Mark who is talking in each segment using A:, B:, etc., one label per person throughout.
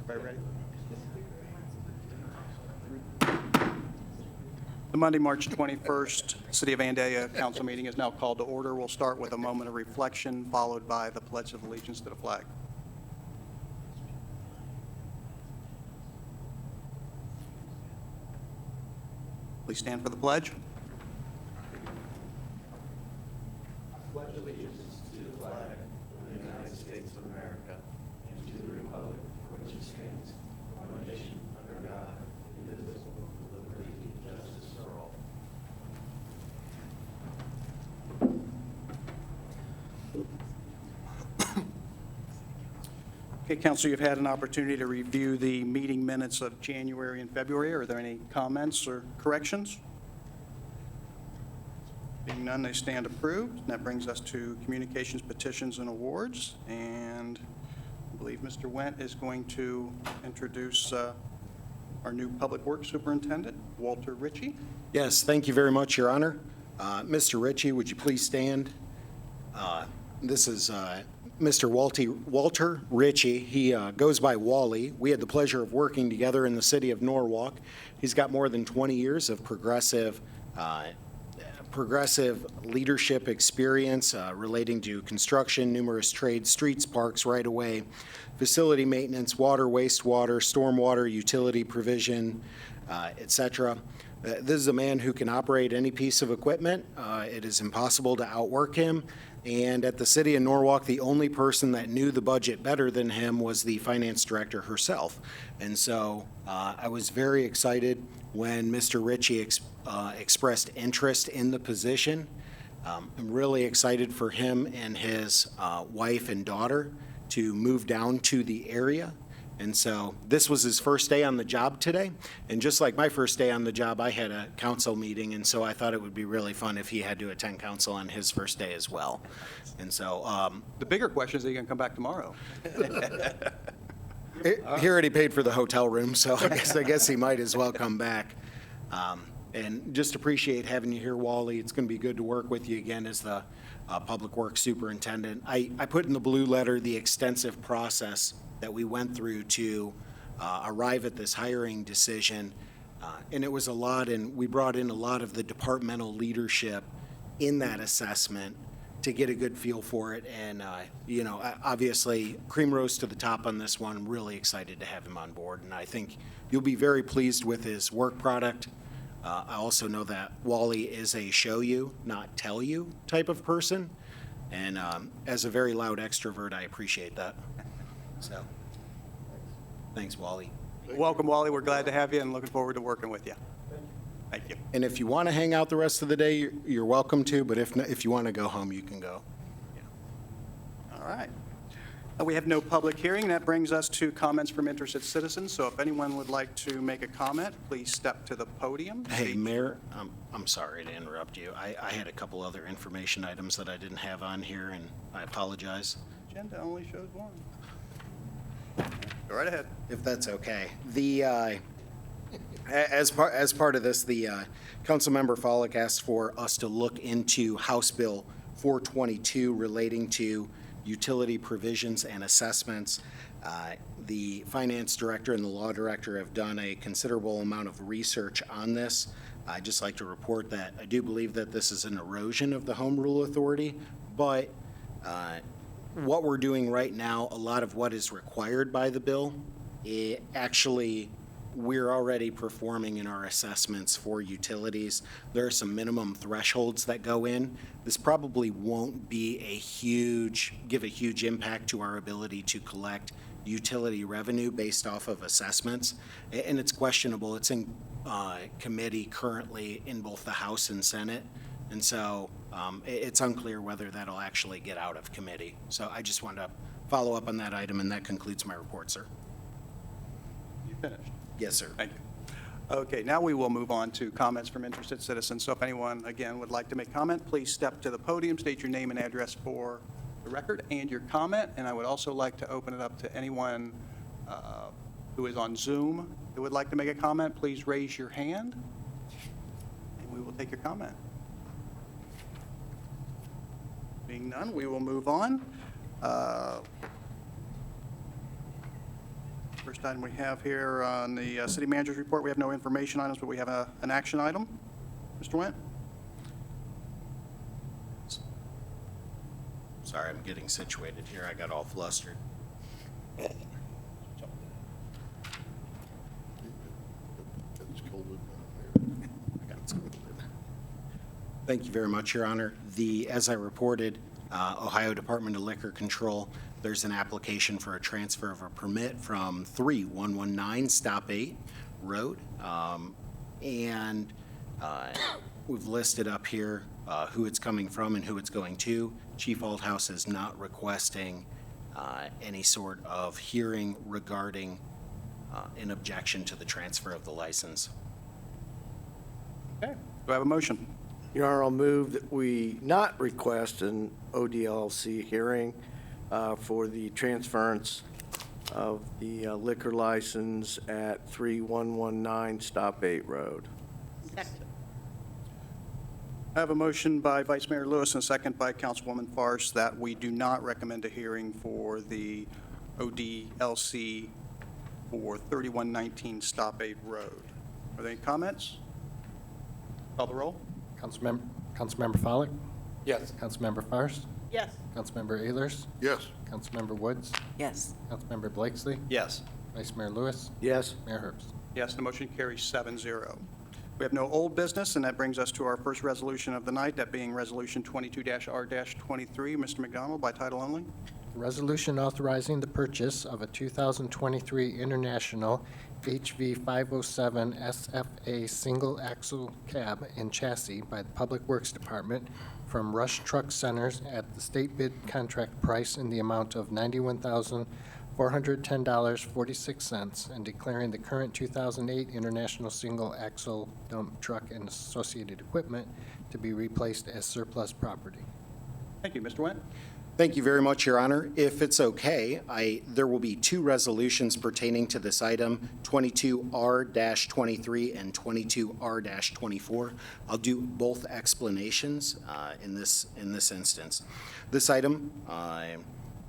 A: Everybody ready? The Monday, March 21st, City of Vandalia Council meeting is now called to order. We'll start with a moment of reflection, followed by the Pledge of Allegiance to the flag. Please stand for the pledge.
B: Pledge allegiance to the flag of the United States of America and to the republic for which it stands, one nation under God, indivisible, with liberty and justice for all.
A: Okay, Council, you've had an opportunity to review the meeting minutes of January and February. Are there any comments or corrections? Being none, they stand approved. And that brings us to communications, petitions, and awards. And I believe Mr. Wendt is going to introduce our new Public Works Superintendent, Walter Ritchie.
C: Yes, thank you very much, Your Honor. Mr. Ritchie, would you please stand? This is Mr. Walter Ritchie. He goes by Wally. We had the pleasure of working together in the city of Norwalk. He's got more than 20 years of progressive leadership experience relating to construction, numerous trades, streets, parks, right-of-way, facility maintenance, water, wastewater, stormwater, utility provision, etc. This is a man who can operate any piece of equipment. It is impossible to outwork him. And at the city of Norwalk, the only person that knew the budget better than him was the finance director herself. And so I was very excited when Mr. Ritchie expressed interest in the position. I'm really excited for him and his wife and daughter to move down to the area. And so this was his first day on the job today. And just like my first day on the job, I had a council meeting. And so I thought it would be really fun if he had to attend council on his first day as well. And so
A: The bigger question is, are you going to come back tomorrow?
C: he already paid for the hotel room, so I guess he might as well come back. And just appreciate having you here, Wally. It's going to be good to work with you again as the Public Works Superintendent. I put in the blue letter the extensive process that we went through to arrive at this hiring decision. And it was a lot, and we brought in a lot of the departmental leadership in that assessment to get a good feel for it. And, obviously, cream rose to the top on this one. I'm really excited to have him on board, and I think you'll be very pleased with his work product. I also know that Wally is a show you, not tell you type of person. And as a very loud extrovert, I appreciate that. So, thanks, Wally.
A: Welcome, Wally. We're glad to have you and looking forward to working with you. Thank you.
C: And if you want to hang out the rest of the day, you're welcome to, but if you want to go home, you can go.
A: All right. We have no public hearing. That brings us to comments from interested citizens. So if anyone would like to make a comment, please step to the podium.
C: Hey, Mayor, I'm sorry to interrupt you. I had a couple other information items that I didn't have on here, and I apologize.
A: Agenda only shows one. Go right ahead.
C: If that's okay. As part of this, the council member Follick asked for us to look into House Bill 422 relating to utility provisions and assessments. The finance director and the law director have done a considerable amount of research on this. I'd just like to report that I do believe that this is an erosion of the Home Rule Authority, but what we're doing right now, a lot of what is required by the bill, we're already performing in our assessments for utilities. There are some minimum thresholds that go in. This probably won't be give a huge impact to our ability to collect utility revenue based off of assessments. And it's questionable. It's in committee currently in both the House and Senate. And so it's unclear whether that'll actually get out of committee. So I just wanted to follow up on that item, and that concludes my report, sir.
A: You finished?
C: Yes, sir.
A: Thank you. Okay, now we will move on to comments from interested citizens. So if anyone, again, would like to make comment, please step to the podium, state your name and address for the record and your comment. And I would also like to open it up to anyone who is on Zoom who would like to make a comment. Please raise your hand, and we will take your comment. Being none, we will move on. First item we have here on the city manager's report, we have no information items, but we have an action item. Mr. Wendt?
C: Sorry, I'm getting situated here. I got all flustered. Thank you very much, Your Honor. As I reported, Ohio Department of Liquor Control, there's an application for a transfer of a permit from 3119 Stop 8 Road. And we've listed up here who it's coming from and who it's going to. Chief Althouse is not requesting any sort of hearing regarding an objection to the transfer of the license.
A: Okay. Do I have a motion?
D: Your Honor, I'll move that we not request an ODLC hearing for the transference of the liquor license at 3119 Stop 8 Road.
E: Second.
A: I have a motion by Vice Mayor Lewis and a second by Councilwoman Farsh that we do not recommend a hearing for the ODLC for 3119 Stop 8 Road. Are there any comments? Call the roll.
F: Councilmember Follak?
D: Yes.
F: Councilmember Farsh?
E: Yes.
F: Councilmember Ehlers?
G: Yes.
F: Councilmember Woods?
E: Yes.
F: Councilmember Blakesley?
A: Yes.
F: Vice Mayor Lewis?
D: Yes.
F: Mayor Herbst?
A: Yes, the motion carries 7-0. We have no old business, and that brings us to our first resolution of the night, that being Resolution 22-R-23. Mr. McDonald, by title only.
F: A resolution authorizing the purchase of a 2023 International HV 507 SFA single-axle cab and chassis by the Public Works Department from Rush Truck Centers at the state bid contract price in the amount of $91,410.46 and declaring the current 2008 International single-axle dump truck and associated equipment to be replaced as surplus property.
A: Thank you. Mr. Wendt?
C: Thank you very much, Your Honor. If it's okay, there will be two resolutions pertaining to this item, 22R-23 and 22R-24. I'll do both explanations in this instance. This item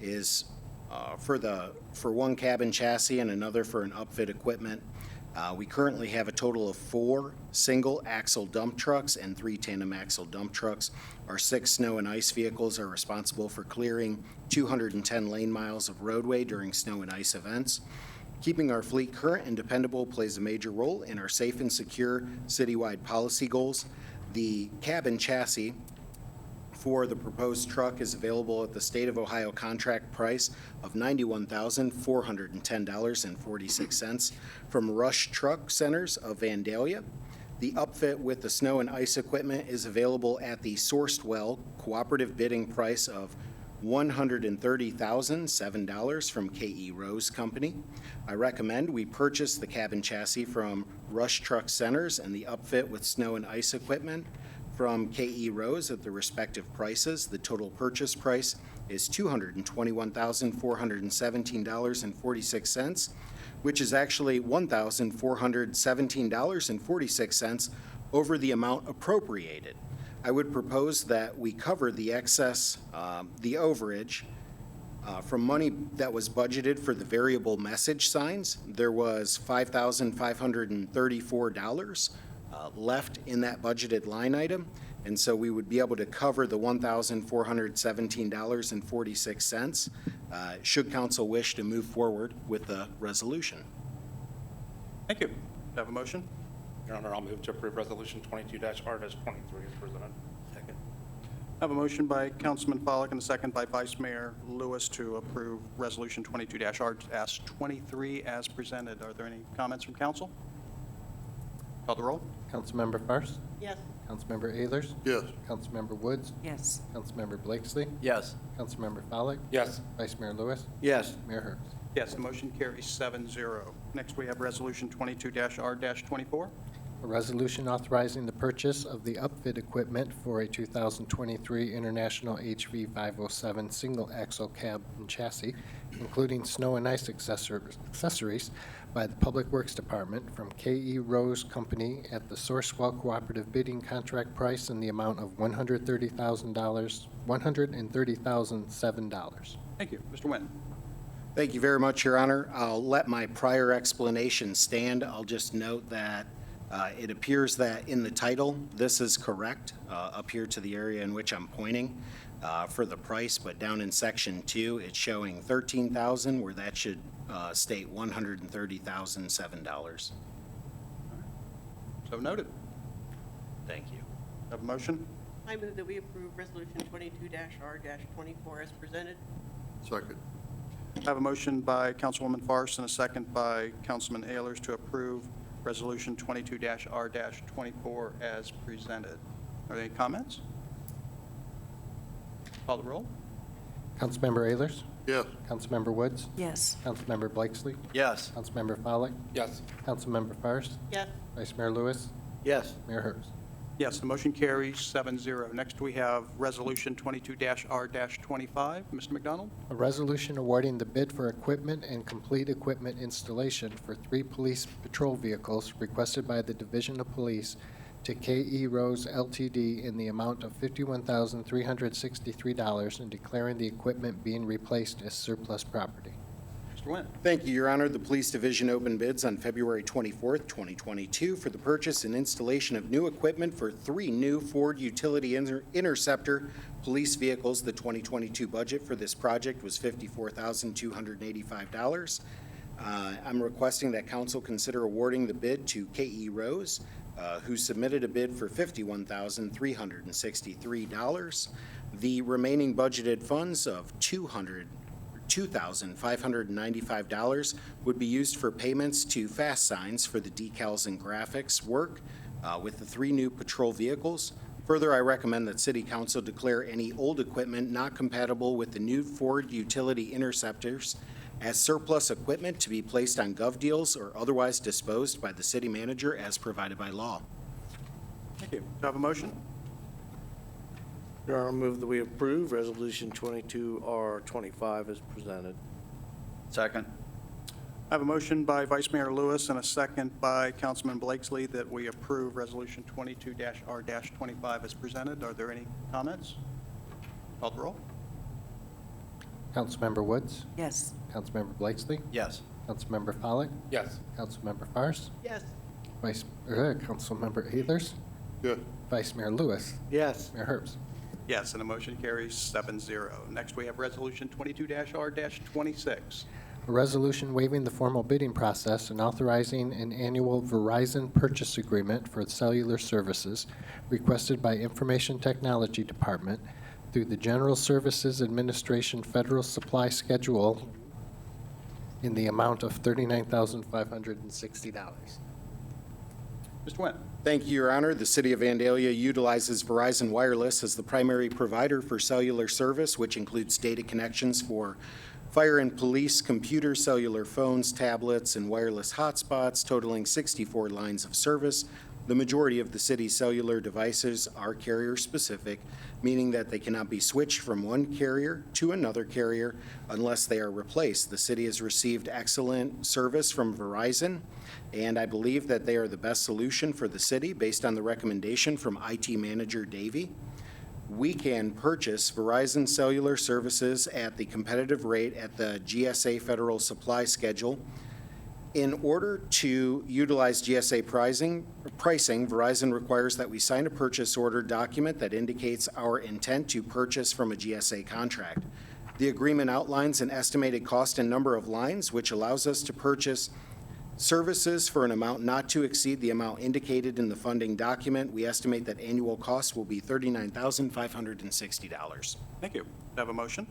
C: is for one cab and chassis and another for an upfit equipment. We currently have a total of 4 single-axle dump trucks and 3 tandem-axle dump trucks. Our 6 snow and ice vehicles are responsible for clearing 210 lane miles of roadway during snow and ice events. Keeping our fleet current and dependable plays a major role in our safe and secure citywide policy goals. The cab and chassis for the proposed truck is available at the State of Ohio contract price of $91,410.46 from Rush Truck Centers of Vandalia. The upfit with the snow and ice equipment is available at the Sourcewell cooperative bidding price of $130,007 from K.E. Rose Company. I recommend we purchase the cab and chassis from Rush Truck Centers and the upfit with snow and ice equipment from K.E. Rose at the respective prices. The total purchase price is $221,417.46, which is actually $1,417.46 over the amount appropriated. I would propose that we cover the excess, the overage, from money that was budgeted for the variable message signs. There was $5,534 left in that budgeted line item, and so we would be able to cover the $1,417.46 should council wish to move forward with the resolution.
A: Thank you. Do I have a motion?
G: Your Honor, I'll move to approve Resolution 22-R-23 as presented.
A: Second. I have a motion by Councilman Pollack and a second by Vice Mayor Lewis to approve Resolution 22-R-23 as presented. Are there any comments from council? Call the roll.
F: Councilmember Farsh?
E: Yes.
F: Councilmember Ehlers?
G: Yes.
F: Councilmember Woods?
E: Yes.
F: Councilmember Blakesley?
D: Yes.
F: Councilmember Follak?
G: Yes.
F: Vice Mayor Lewis?
D: Yes.
F: Mayor Herbst?
A: Yes, the motion carries 7-0. Next, we have Resolution 22-R-24.
F: A resolution authorizing the purchase of the upfit equipment for a 2023 International HV 507 single-axle cab and chassis, including snow and ice accessories, by the Public Works Department from K.E. Rose Company at the Sourcewell Cooperative bidding contract price in the amount of $130,007.
A: Thank you. Mr. Wendt?
C: Thank you very much, Your Honor. I'll let my prior explanation stand. I'll just note that it appears that in the title, this is correct, up here to the area in which I'm pointing for the price, but down in Section 2, it's showing $13,000, where that should state $130,007.
A: So noted.
C: Thank you.
A: Have a motion?
E: I move that we approve Resolution 22-R-24 as presented.
H: Second.
A: I have a motion by Councilwoman Farce and a second by Councilman Ayers to approve Resolution 22-R-24 as presented. Are there any comments? Call the roll.
F: Councilmember Ayers,
H: Yes.
F: Councilmember Woods,
E: Yes.
F: Councilmember Blakesley,
D: Yes.
F: Councilmember Follak,
G: Yes.
F: Councilmember Fairst,
E: Yes.
F: Vice Mayor Lewis,
D: Yes.
F: Mayor Herbst.
A: Yes, the motion carries 7-0. Next, we have Resolution 22-R-25. Mr. McDonald?
F: A resolution awarding the bid for equipment and complete equipment installation for 3 police patrol vehicles requested by the Division of Police to K.E. Rose LTD in the amount of $51,363 and declaring the equipment being replaced as surplus property.
A: Mr. Wendt?
C: Thank you, Your Honor. The Police Division opened bids on February 24th, 2022 for the purchase and installation of new equipment for 3 new Ford Utility Interceptor police vehicles. The 2022 budget for this project was $54,285. I'm requesting that council consider awarding the bid to K.E. Rose, who submitted a bid for $51,363. The remaining budgeted funds of $2,595 would be used for payments to Fast Signs for the decals and graphics work with the 3 new patrol vehicles. Further, I recommend that City Council declare any old equipment not compatible with the new Ford Utility Interceptors as surplus equipment to be placed on gov deals or otherwise disposed by the city manager as provided by law.
A: Thank you. Do I have a motion?
D: Your Honor, I move that we approve Resolution 22-R-25 as presented.
B: Second.
A: I have a motion by Vice Mayor Lewis and a second by Councilman Blakesley that we approve Resolution 22-R-25 as presented. Are there any comments? Call the roll.
F: Councilmember Woods,
E: Yes.
F: Councilmember Blakesley,
B: Yes.
F: Councilmember Follak,
G: Yes.
F: Councilmember Fairst,
E: Yes.
F: Councilmember Ayers,
H: Yes.
F: Vice Mayor Lewis,
D: Yes.
F: Mayor Herbst.
A: Yes, and the motion carries 7-0. Next, we have Resolution 22-R-26.
F: A resolution waiving the formal bidding process and authorizing an annual Verizon purchase agreement for cellular services requested by Information Technology Department through the General Services Administration Federal Supply Schedule in the amount of $39,560.
A: Mr. Wendt?
C: Thank you, Your Honor. The City of Vandalia utilizes Verizon Wireless as the primary provider for cellular service, which includes data connections for fire and police, computer, cellular phones, tablets, and wireless hotspots, totaling 64 lines of service. The majority of the city's cellular devices are carrier-specific, meaning that they cannot be switched from one carrier to another carrier unless they are replaced. The city has received excellent service from Verizon, and I believe that they are the best solution for the city based on the recommendation from IT Manager Davey. We can purchase Verizon cellular services at the competitive rate at the GSA Federal Supply Schedule. In order to utilize GSA pricing, Verizon requires that we sign a purchase order document that indicates our intent to purchase from a GSA contract. The agreement outlines an estimated cost and number of lines, which allows us to purchase services for an amount not to exceed the amount indicated in the funding document. We estimate that annual cost will be $39,560.
A: Thank you. Do I have a motion?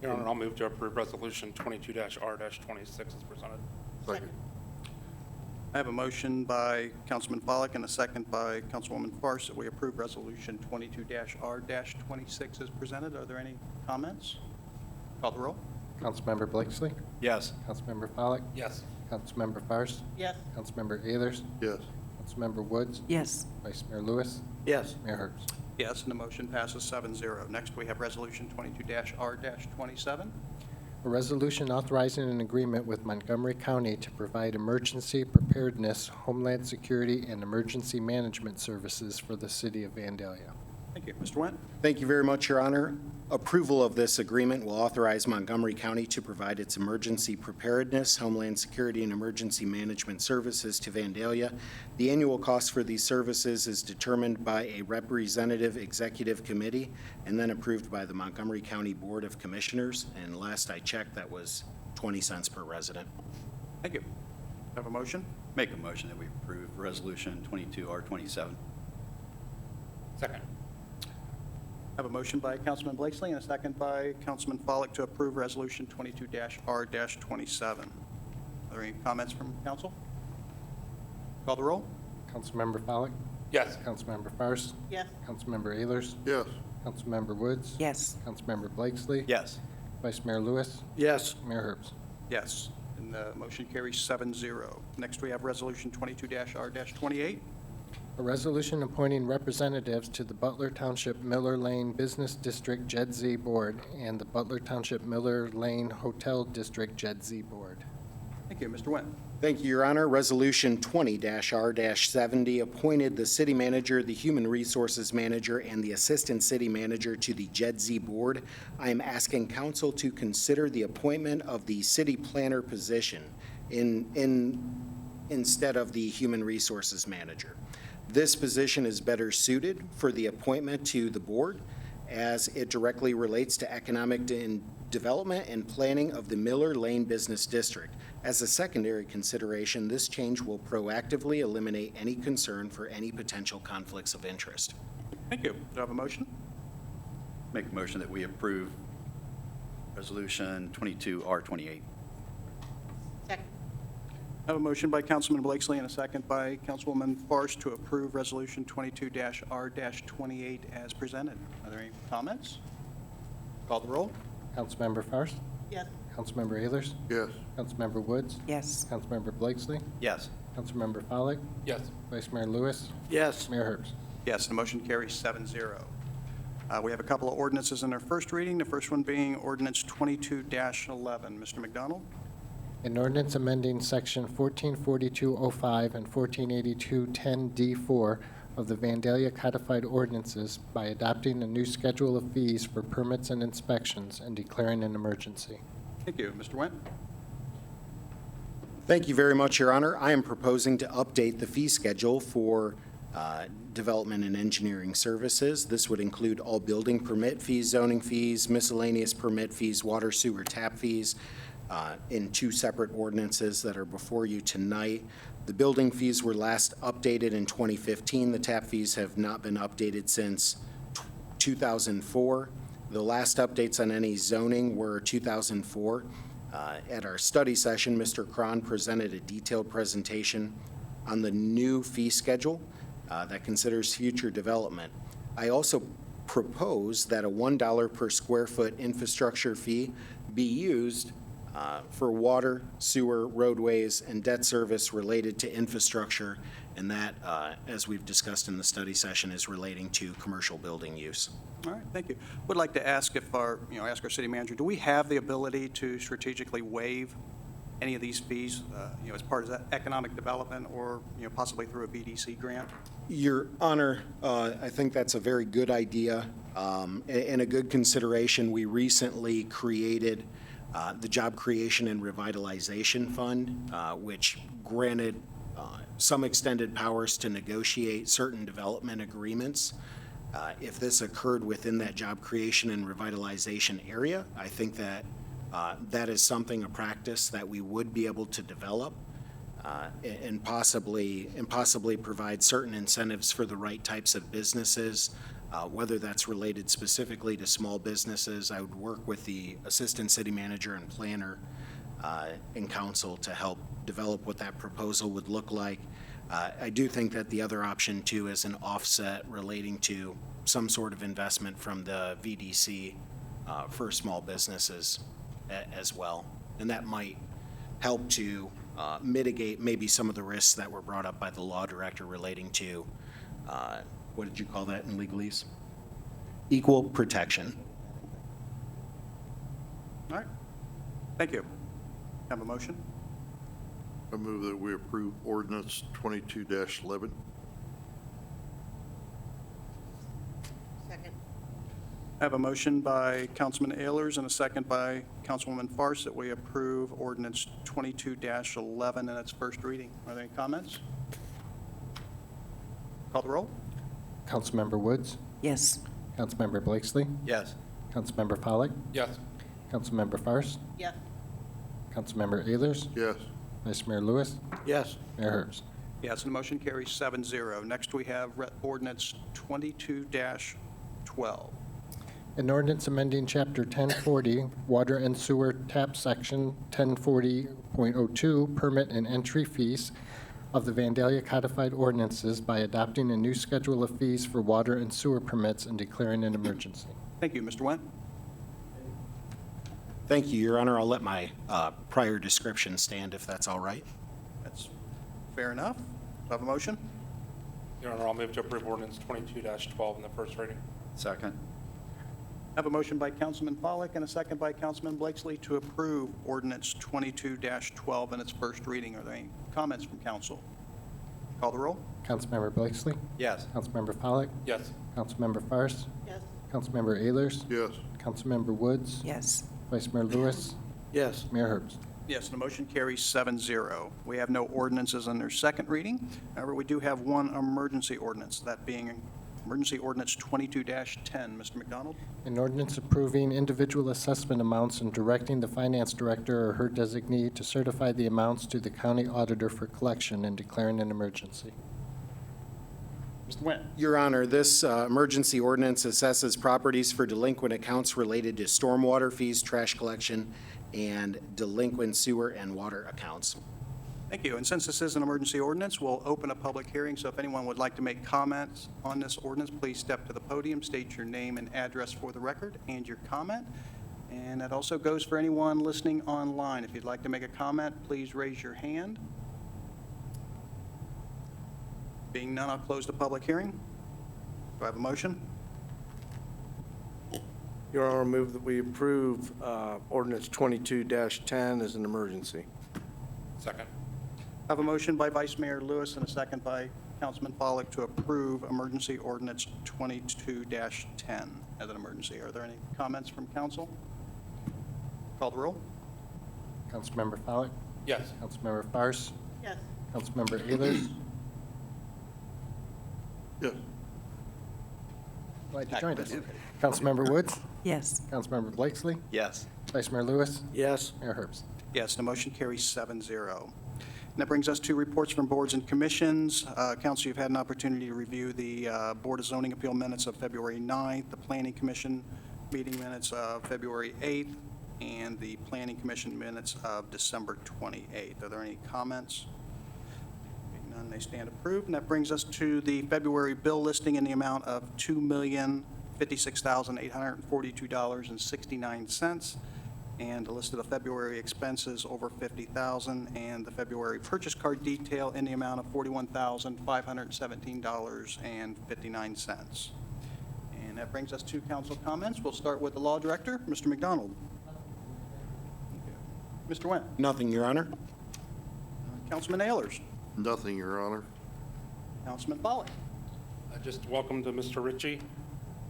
G: Your Honor, I'll move to approve Resolution 22-R-26 as presented.
H: Second.
A: I have a motion by Councilman Pollack and a second by Councilwoman Farce that we approve Resolution 22-R-26 as presented. Are there any comments? Call the roll.
F: Councilmember Blakesley,
B: Yes.
F: Councilmember Follak,
G: Yes.
F: Councilmember Fairst,
E: Yes.
F: Councilmember Ayers,
H: Yes.
F: Councilmember Woods,
E: Yes.
F: Vice Mayor Lewis,
D: Yes.
F: Mayor Herbst.
A: Yes, and the motion passes 7-0. Next, we have Resolution 22-R-27.
F: A resolution authorizing an agreement with Montgomery County to provide emergency preparedness, homeland security, and emergency management services for the city of Vandalia.
A: Thank you. Mr. Wendt?
C: Thank you very much, Your Honor. Approval of this agreement will authorize Montgomery County to provide its emergency preparedness, Homeland Security, and emergency management services to Vandalia. The annual cost for these services is determined by a representative executive committee and then approved by the Montgomery County Board of Commissioners. And last I checked, that was 20 cents per resident.
A: Thank you. Have a motion?
H: Make a motion that we approve Resolution 22R27.
G: Second.
A: Have a motion by Councilman Blakesley and a second by Councilman Follick to approve Resolution 22-R-27. Are there any comments from council? Call the roll.
F: Councilmember Follak?
G: Yes.
F: Councilmember Fairst?
E: Yes.
F: Councilmember Ayers?
I: Yes.
F: Councilmember Woods?
E: Yes.
F: Councilmember Blakesley?
H: Yes.
F: Vice Mayor Lewis?
D: Yes.
F: Mayor Herbst?
A: Yes, and the motion carries 7-0. Next, we have Resolution 22-R-28.
F: A resolution appointing representatives to the Butler Township Miller Lane Business District Jed Z Board and the Butler Township Miller Lane Hotel District Jed Z Board.
A: Thank you. Mr. Wendt?
C: Thank you, Your Honor. Resolution 20-R-70 appointed the city manager, the human resources manager, and the assistant city manager to the Jed Z Board. I am asking council to consider the appointment of the city planner position instead of the human resources manager. This position is better suited for the appointment to the board as it directly relates to economic development and planning of the Miller Lane Business District. As a secondary consideration, this change will proactively eliminate any concern for any potential conflicts of interest.
A: Thank you. Do I have a motion?
H: Make a motion that we approve Resolution 22R28.
E: Second.
A: I have a motion by Councilman Blakesley and a second by Councilwoman Fairst to approve Resolution 22-R-28 as presented. Are there any comments? Call the roll.
F: Councilmember Fairst?
E: Yes.
F: Councilmember Ayers?
I: Yes.
F: Councilmember Woods?
E: Yes.
F: Councilmember Blakesley?
H: Yes.
F: Councilmember Follak?
G: Yes.
F: Vice Mayor Lewis?
D: Yes.
F: Mayor Herbst?
A: Yes, the motion carries 7-0. We have a couple of ordinances in our first reading, the first one being Ordinance 22-11. Mr. McDonald?
F: An ordinance amending Section 144205 and 148210D4 of the Vandalia Codified Ordinances by adopting a new schedule of fees for permits and inspections and declaring an emergency.
A: Thank you. Mr. Wendt?
C: Thank you very much, Your Honor. I am proposing to update the fee schedule for development and engineering services. This would include all building permit fees, zoning fees, miscellaneous permit fees, water, sewer, tap fees, in two separate ordinances that are before you tonight. The building fees were last updated in 2015. The tap fees have not been updated since 2004. The last updates on any zoning were 2004. At our study session, Mr. Cron presented a detailed presentation on the new fee schedule that considers future development. I also propose that a $1 per square foot infrastructure fee be used for water, sewer, roadways, and debt service related to infrastructure, and that, as we've discussed in the study session, is relating to commercial building use.
A: All right, thank you. Would like to ask if ask our city manager, do we have the ability to strategically waive any of these fees, as part of that economic development or, possibly through a BDC grant?
C: Your Honor, I think that's a very good idea and a good consideration. We recently created the Job Creation and Revitalization Fund, which granted some extended powers to negotiate certain development agreements. If this occurred within that job creation and revitalization area, I think that that is something, a practice that we would be able to develop and possibly provide certain incentives for the right types of businesses, whether that's related specifically to small businesses. I would work with the assistant city manager and planner and council to help develop what that proposal would look like. I do think that the other option, too, is an offset relating to some sort of investment from the VDC for small businesses as well. And that might help to mitigate maybe some of the risks that were brought up by the law director relating to, what did you call that in legalese? Equal protection.
A: All right, thank you. Have a motion?
I: I move that we approve Ordinance 22-11.
A: I have a motion by Councilman Ehlers and a second by Councilwoman Farce that we approve ordinance 22-11 in its first reading. Are there any comments? Call the roll.
F: Councilmember Woods,
J: Yes.
F: Councilmember Blakesley,
H: Yes.
F: Councilmember Pollak,
G: Yes.
F: Councilmember Fairst,
E: Yes.
F: Councilmember Ehlers,
I: Yes.
F: Vice Mayor Lewis,
D: Yes.
F: Mayor Herbst.
A: Yes, and the motion carries 7-0. Next, we have ordinance 22-12.
F: An ordinance amending Chapter 1040, Water and Sewer Tap Section 1040.02, Permit and Entry Fees of the Vandalia Codified Ordinances by adopting a new schedule of fees for water and sewer permits and declaring an emergency.
A: Thank you, Mr. Wendt.
C: Thank you, Your Honor. I'll let my prior description stand if that's all right.
A: That's fair enough. Do I have a motion?
G: Your Honor, I'll move to approve ordinance 22-12 in the first reading.
H: Second.
A: I have a motion by Councilman Pollak and a second by Councilman Blakesley to approve ordinance 22-12 in its first reading. Are there any comments from council? Call the roll.
F: Councilmember Blakesley,
H: Yes.
F: Councilmember Pollak,
G: Yes.
F: Councilmember Fairst,
E: Yes.
F: Councilmember Ehlers,
I: Yes.
F: Councilmember Woods,
J: Yes.
F: Vice Mayor Lewis,
D: Yes.
F: Mayor Herbst.
A: Yes, the motion carries 7-0. We have no ordinances on their second reading. However, we do have one emergency ordinance, that being emergency ordinance 22-10. Mr. McDonald?
F: An ordinance approving individual assessment amounts and directing the finance director or her designee to certify the amounts to the county auditor for collection and declaring an emergency.
A: Mr. Wendt?
C: Your Honor, this emergency ordinance assesses properties for delinquent accounts related to stormwater fees, trash collection, and delinquent sewer and water accounts.
A: Thank you. And since this is an emergency ordinance, we'll open a public hearing. So if anyone would like to make comments on this ordinance, please step to the podium, state your name and address for the record, and your comment. And that also goes for anyone listening online. If you'd like to make a comment, please raise your hand. Being none, I'll close the public hearing. Do I have a motion?
D: Your Honor, I move that we approve ordinance 22-10 as an emergency.
G: Second.
A: I have a motion by Vice Mayor Lewis and a second by Councilman Pollak to approve emergency ordinance 22-10 as an emergency. Are there any comments from council? Call the roll.
F: Councilmember Pollak,
G: Yes.
F: Councilmember Fairst,
E: Yes.
F: Councilmember Ehlers.
I: Yes.
F: Glad you joined us. Councilmember Woods,
J: Yes.
F: Councilmember Blakesley,
H: Yes.
F: Vice Mayor Lewis,
D: Yes.
F: Mayor Herbst.
A: Yes, the motion carries 7-0. And that brings us to reports from boards and commissions. Council, you've had an opportunity to review the Board of Zoning Appeal minutes of February 9th, the Planning Commission meeting minutes of February 8th, and the Planning Commission minutes of December 28th. Are there any comments? Being none, they stand approved. And that brings us to the February bill listing in the amount of $2,056,842.69. And a list of the February expenses over $50,000, and the February purchase card detail in the amount of $41,517.59. And that brings us to council comments. We'll start with the Law Director, Mr. McDonald. Mr. Wendt.
C: Nothing, Your Honor.
A: Councilman Ehlers.
I: Nothing, Your Honor.
A: Councilman Pollak.
G: Just welcome to Mr. Ritchie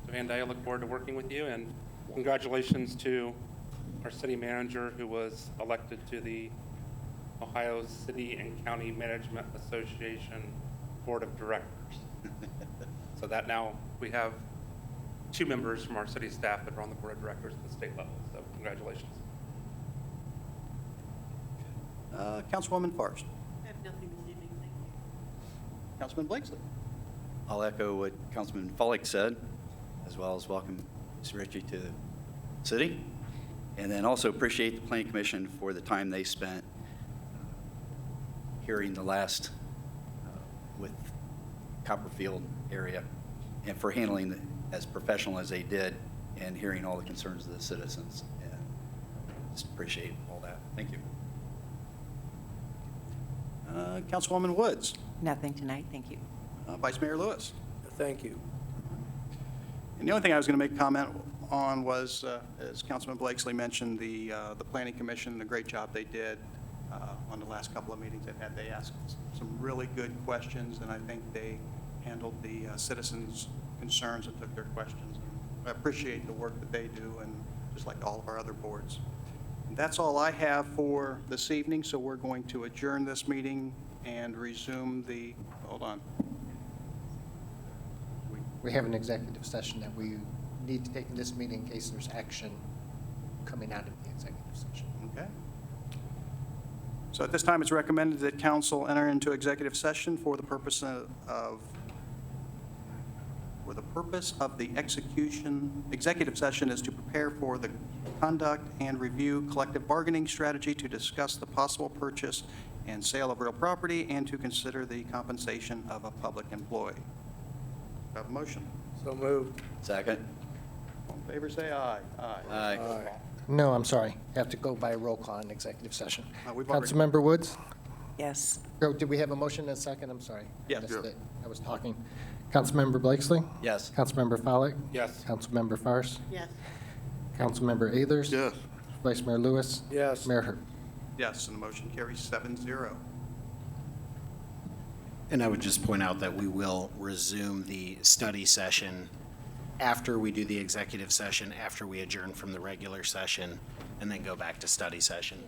G: to Vandalia. Look forward to working with you, and congratulations to our city manager who was elected to the Ohio City and County Management Association Board of Directors. So that now we have 2 members from our city staff that are on the Board of Directors at the state level. So congratulations.
A: Councilwoman Farce.
E: I have nothing this evening, thank you.
A: Councilman Blakesley.
H: I'll echo what Councilman Pollak said, as well as welcome Mr. Ritchie to the city. And then also appreciate the Planning Commission for the time they spent hearing the last with Copperfield area, and for handling it as professional as they did and hearing all the concerns of the citizens. And just appreciate all that. Thank you.
A: Councilwoman Woods.
J: Nothing tonight, thank you.
A: Vice Mayor Lewis.
D: Thank you.
A: And the only thing I was going to make comment on was, as Councilman Blakesley mentioned, the Planning Commission, the great job they did on the last couple of meetings they've had. They asked some really good questions, and I think they handled the citizens' concerns and took their questions. I appreciate the work that they do, and just like all of our other boards. And that's all I have for this evening, so we're going to adjourn this meeting and resume the, hold on.
F: We have an executive session that we need to take in this meeting in case there's action coming out of the executive session.
A: Okay. So at this time, it's recommended that council enter into executive session for the purpose of the execution. Executive session is to prepare for the conduct and review collective bargaining strategy, to discuss the possible purchase and sale of real property, and to consider the compensation of a public employee. Have a motion?
D: So moved.
H: Second?
A: All in favor, say aye.
H: Aye.
F: No, I'm sorry. Have to go by roll call in executive session.
A: We've already-
F: Councilmember Woods?
J: Yes.
F: Oh, did we have a motion and a second? I'm sorry. I
A: Yes.
F: missed
I: Yeah.
F: it. I was talking. Councilmember Blakesley?
H: Yes.
F: Councilmember Follak?
G: Yes.
F: Councilmember Fairst?
E: Yes.
F: Councilmember Athers?
I: Yes.
F: Vice Mayor Lewis?
D: Yes.
F: Mayor Hurd?
A: Yes, and the motion carries 7-0.
C: And I would just point out that we will resume the study session after we do the executive session, after we adjourn from the regular session, and then go back to study session.